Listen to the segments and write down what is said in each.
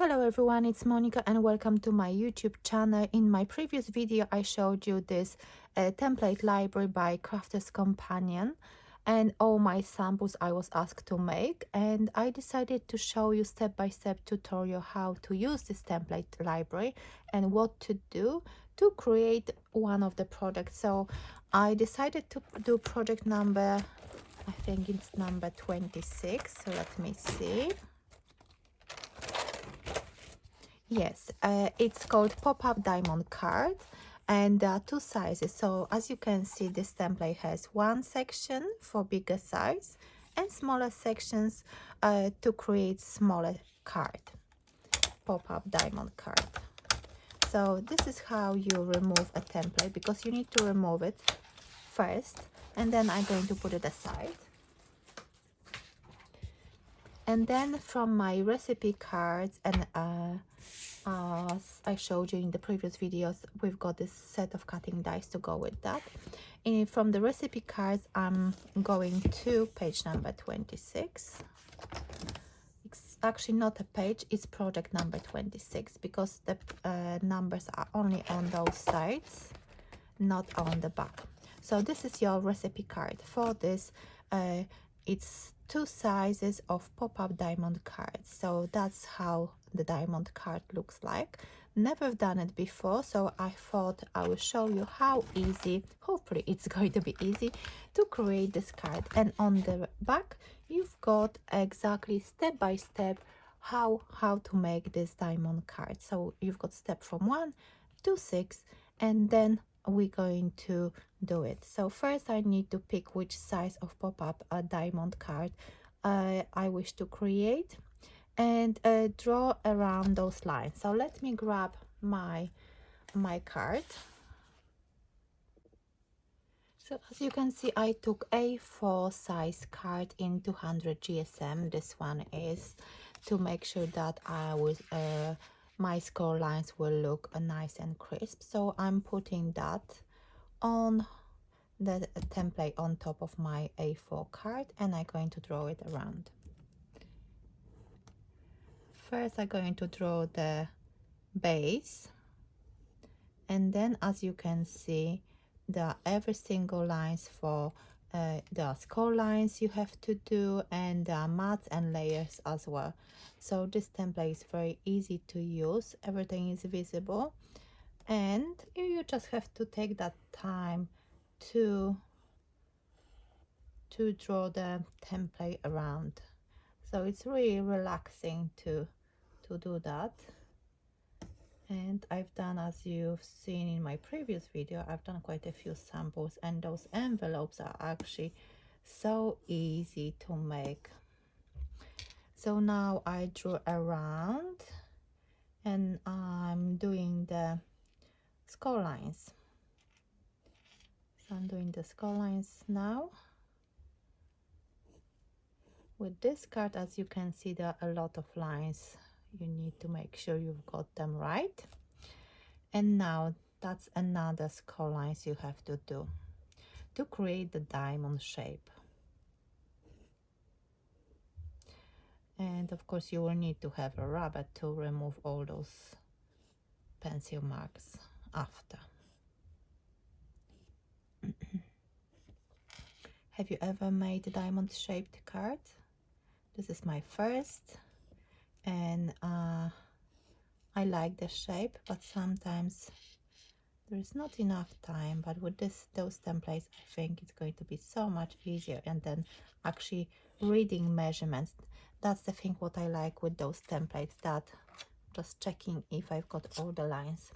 Hello everyone, it's Monika and welcome to my YouTube channel. In my previous video I showed you this template library by Crafter's Companion and all my samples I was asked to make, and I decided to show you step-by-step tutorial how to use this template library and what to do to create one of the products. So I decided to do project number, I think it's number 26, so let me see. Yes, it's called pop-up diamond card, and there are two sizes. So as you can see, this template has one section for bigger size and smaller sections to create smaller card, pop-up diamond card. So this is how you remove a template, because you need to remove it first and then I'm going to put it aside. And then from my recipe cards, and as I showed you in the previous videos, we've got this set of cutting dies to go with that. And from the recipe cards, I'm going to page number 26. It's actually not a page, it's project number 26, because the numbers are only on those sides, not on the back. So this is your recipe card. For this, it's two sizes of pop-up diamond cards. So that's how the diamond card looks like. Never done it before, so I thought I will show you how easy, hopefully it's going to be easy, to create this card. And on the back you've got exactly step by step how to make this diamond card. So you've got step from 1 to 6, and then we're going to do it. So first I need to pick which size of pop-up diamond card I wish to create, and draw around those lines. So let me grab my card. So as you can see, I took A4 size card in 200 GSM. This one is to make sure that my score lines will look nice and crisp. So I'm putting that on the template on top of my A4 card, and I'm going to draw it around. First I'm going to draw the base, and then as you can see, there are every single lines for there are score lines you have to do, and there are mats and layers as well. So this template is very easy to use, everything is visible, and you just have to take that time to draw the template around. So it's really relaxing to do that. And I've done, as you've seen in my previous video, I've done quite a few samples, and those envelopes are actually so easy to make. So now I drew around, and I'm doing the score lines. So I'm doing the score lines now. With this card, as you can see, there are a lot of lines. You need to make sure you've got them right. And now that's another score lines you have to do to create the diamond shape. And of course you will need to have a rubber to remove all those pencil marks after. Have you ever made a diamond shaped card? This is my first, and I like the shape, but sometimes there is not enough time. But with those templates, I think it's going to be so much easier, and then actually reading measurements. That's the thing what I like with those templates, that just checking if I've got all the lines.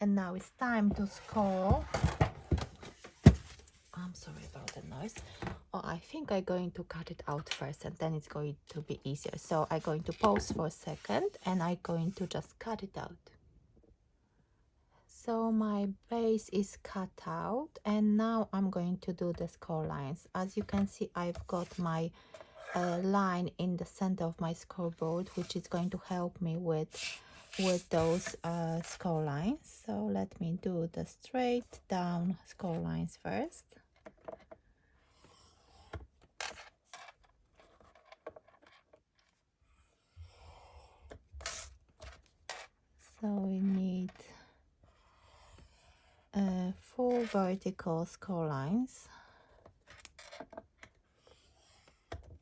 And now it's time to score. I'm sorry about the noise. Oh, I think I'm going to cut it out first, and then it's going to be easier. So I'm going to pause for a second, and I'm going to just cut it out. So my base is cut out, and now I'm going to do the score lines. As you can see, I've got my line in the center of my scoreboard, which is going to help me with those score lines. So let me do the straight down score lines first. 2 vertical score lines,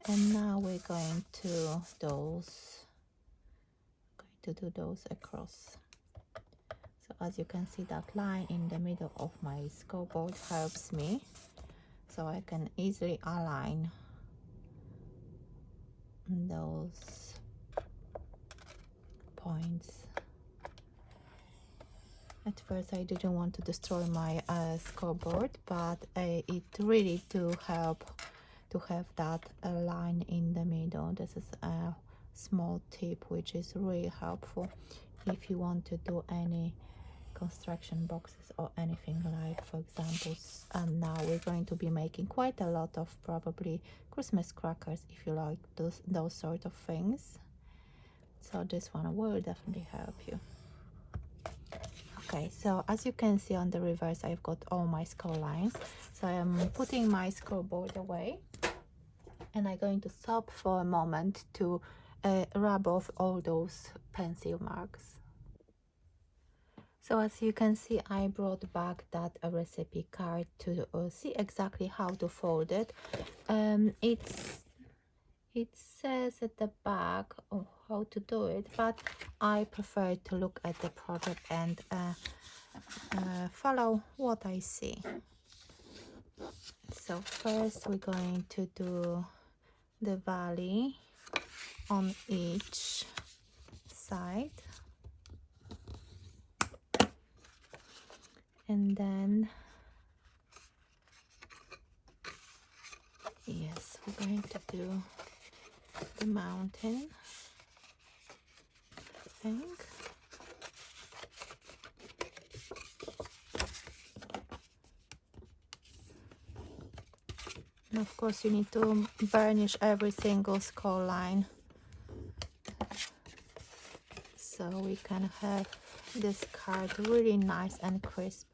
and now we're going to do those across. So as you can see, that line in the middle of my scoreboard helps me, so I can easily align those points. At first I didn't want to destroy my scoreboard, but it really do help to have that line in the middle. This is a small tip which is really helpful if you want to do any construction boxes or anything, like for example, and now we're going to be making quite a lot of probably Christmas crackers, if you like those sort of things. So this one will definitely help you. Okay, so as you can see on the reverse, I've got all my score lines. So I'm putting my scoreboard away, and I'm going to stop for a moment to rub off all those pencil marks. So as you can see, I brought back that recipe card to see exactly how to fold it. It says at the back how to do it, but I prefer to look at the project and follow what I see. So first we're going to do the valley on each side, and then yes, we're going to do the mountain, I think. And of course you need to burnish every single score line, so we can have this card really nice and crisp.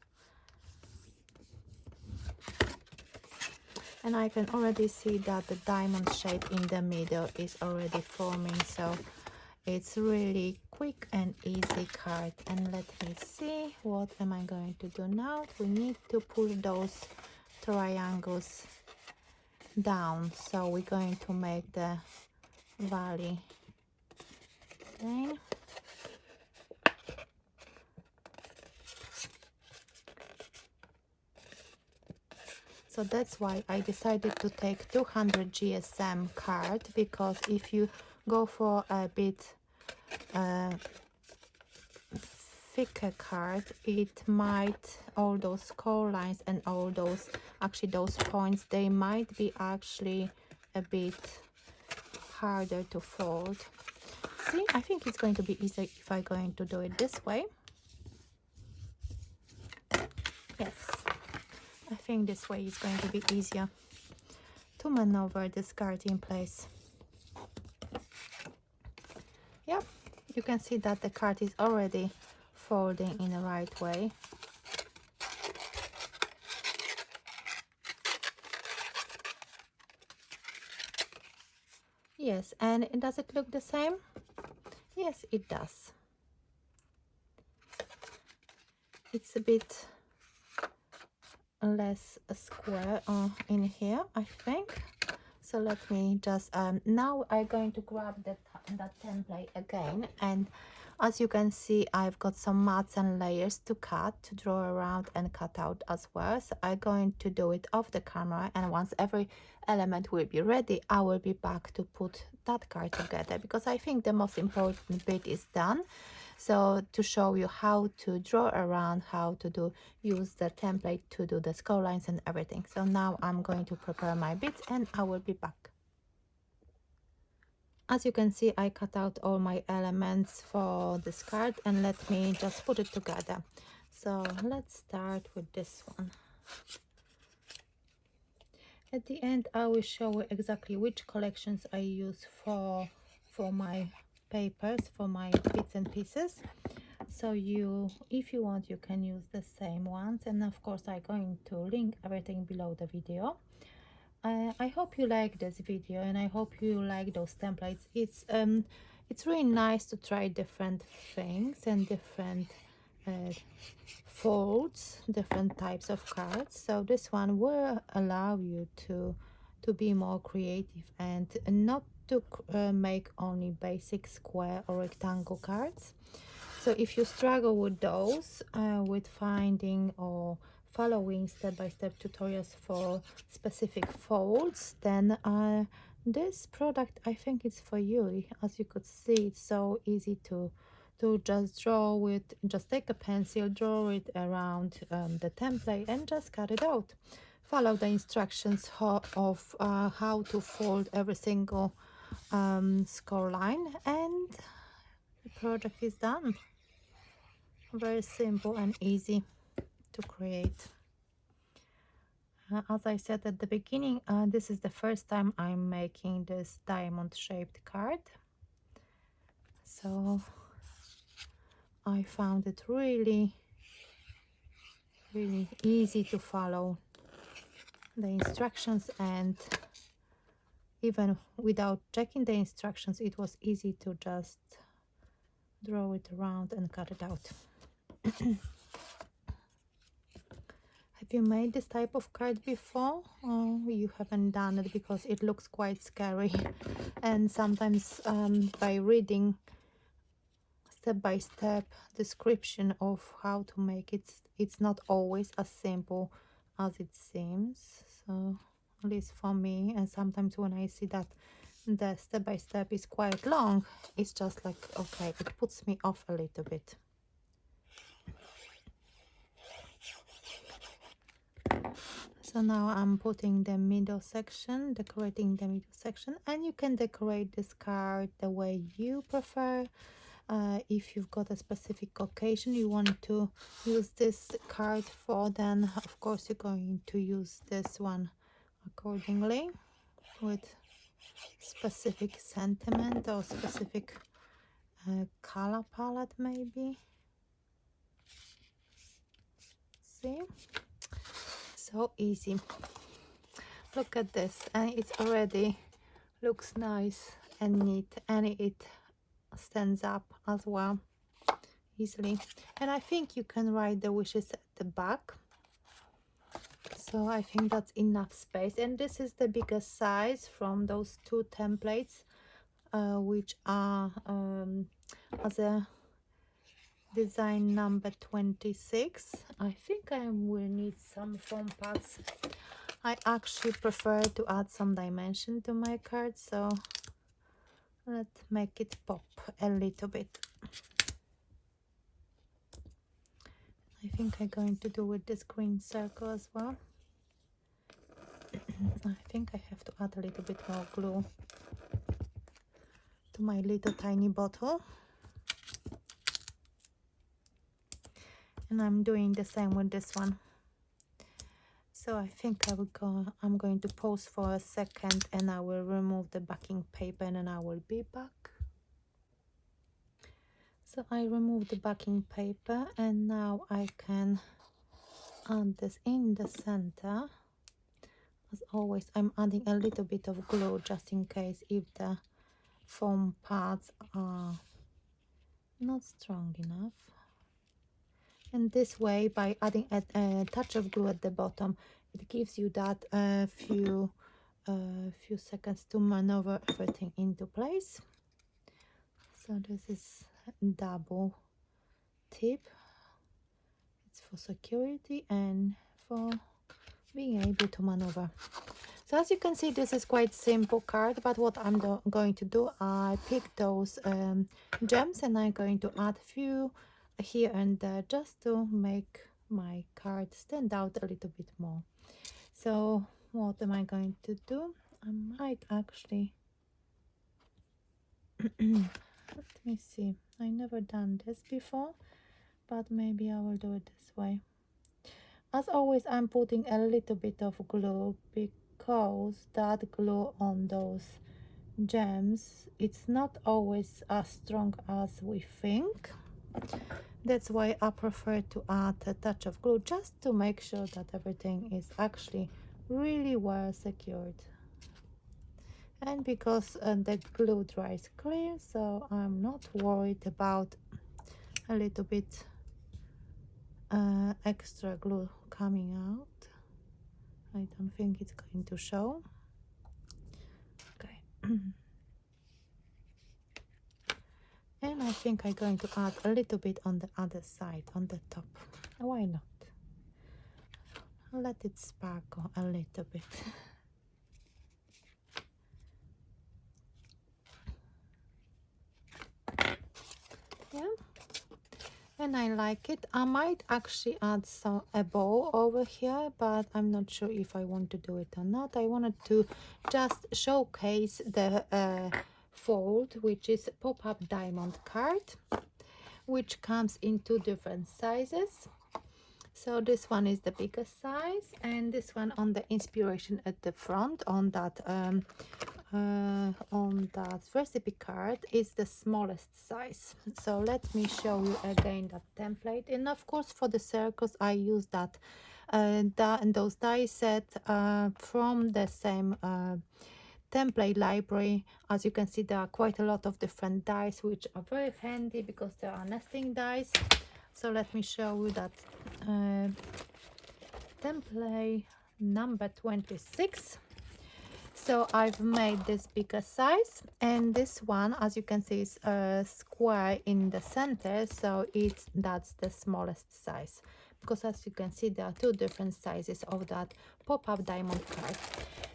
And I can already see that the diamond shape in the middle is already forming, so it's really quick and easy card. And let me see, what am I going to do now? We need to pull those triangles down, so we're going to make the valley. Okay. So that's why I decided to take 200 GSM card, because if you go for a bit thicker card, it might, all those score lines and all those, actually those points, they might be actually a bit harder to fold. See, I think it's going to be easier if I'm going to do it this way. Yes, I think this way is going to be easier to maneuver this card in place. Yep, you can see that the card is already folding in the right way. Yes, and does it look the same? Yes, it does. It's a bit less square in here, I think. So let me just now I'm going to grab that template again, and as you can see, I've got some mats and layers to cut, to draw around and cut out as well. So I'm going to do it off the camera, and once every element will be ready, I will be back to put that card together, because I think the most important bit is done. So to show you how to draw around, how to use the template to do the score lines and everything. So now I'm going to prepare my bits and I will be back. As you can see, I cut out all my elements for this card, and let me just put it together. So let's start with this one. At the end, I will show you exactly which collections I use for my papers, for my bits and pieces. So if you want, you can use the same ones, and of course I'm going to link everything below the video. I hope you like this video, and I hope you like those templates. It's really nice to try different things and different folds, different types of cards. So this one will allow you to be more creative and not to make only basic square or rectangle cards. So if you struggle with those, with finding or following step-by-step tutorials for specific folds, then this product, I think it's for you. As you could see, it's so easy to just draw with, just take a pencil, draw it around the template and just cut it out. Follow the instructions of how to fold every single score line, and the project is done. Very simple and easy to create. As I said at the beginning, this is the first time I'm making this diamond shaped card, so I found it really easy to follow the instructions, and even without checking the instructions, it was easy to just draw it around and cut it out. Have you made this type of card before? Or you haven't done it because it looks quite scary, and sometimes by reading step-by-step description of how to make it, it's not always as simple as it seems. So at least for me, and sometimes when I see that the step-by-step is quite long, it's just like, okay, it puts me off a little bit. So now I'm putting the middle section, decorating the middle section, and you can decorate this card the way you prefer. If you've got a specific occasion you want to use this card for, then of course you're going to use this one accordingly with specific sentiment or specific color palette maybe. See? So easy. Look at this, and it's already looks nice and neat, and it stands up as well easily. And I think you can write the wishes at the back, so I think that's enough space. And this is the biggest size from those two templates, which are as a design number 26. I think I will need some foam pads. I actually prefer to add some dimension to my card, so let's make it pop a little bit. I think I'm going to do with this green circle as well. I think I have to add a little bit more glue to my little tiny bottle. And I'm doing the same with this one. So I think I'm going to pause for a second, and I will remove the backing paper, and then I will be back. So I removed the backing paper, and now I can add this in the center. As always, I'm adding a little bit of glue just in case if the foam pads are not strong enough. And this way, by adding a touch of glue at the bottom, it gives you that few seconds to maneuver everything into place. So this is double tip. It's for security and for being able to maneuver. So as you can see, this is quite simple card, but what I'm going to do, I pick those gems, and I'm going to add few here and there just to make my card stand out a little bit more. So what am I going to do? I might actually let me see, I never done this before, but maybe I will do it this way. As always, I'm putting a little bit of glue because that glue on those gems, it's not always as strong as we think. That's why I prefer to add a touch of glue just to make sure that everything is actually really well secured. And because the glue dries clear, so I'm not worried about a little bit extra glue coming out. I don't think it's going to show. Okay. And I think I'm going to add a little bit on the other side, on the top. Why not? Let it sparkle a little bit. Yeah, and I like it. I might actually add a bow over here, but I'm not sure if I want to do it or not. I wanted to just showcase the fold, which is pop-up diamond card, which comes in two different sizes. So this one is the biggest size, and this one on the inspiration at the front on that recipe card is the smallest size. So let me show you again that template. And of course, for the circles, I use that those die set from the same template library. As you can see, there are quite a lot of different dies, which are very handy because there are nesting dies. So let me show you that template number 26. So I've made this bigger size, and this one, as you can see, is a square in the center, so that's the smallest size, because as you can see, there are two different sizes of that pop-up diamond card.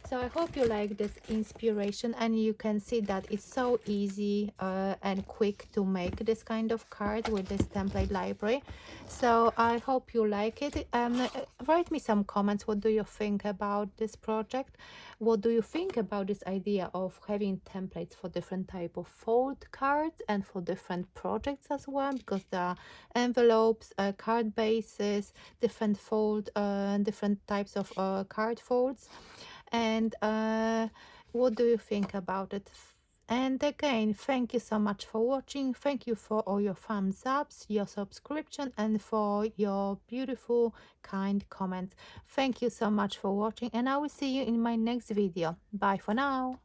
So I hope you like this inspiration, and you can see that it's so easy and quick to make this kind of card with this template library. So I hope you like it. Write me some comments. What do you think about this project? What do you think about this idea of having templates for different type of fold cards and for different projects as well? Because there are envelopes, card bases, different different types of card folds. And what do you think about it? And again, thank you so much for watching. Thank you for all your thumbs ups, your subscription, and for your beautiful kind comments. Thank you so much for watching, and I will see you in my next video. Bye for now.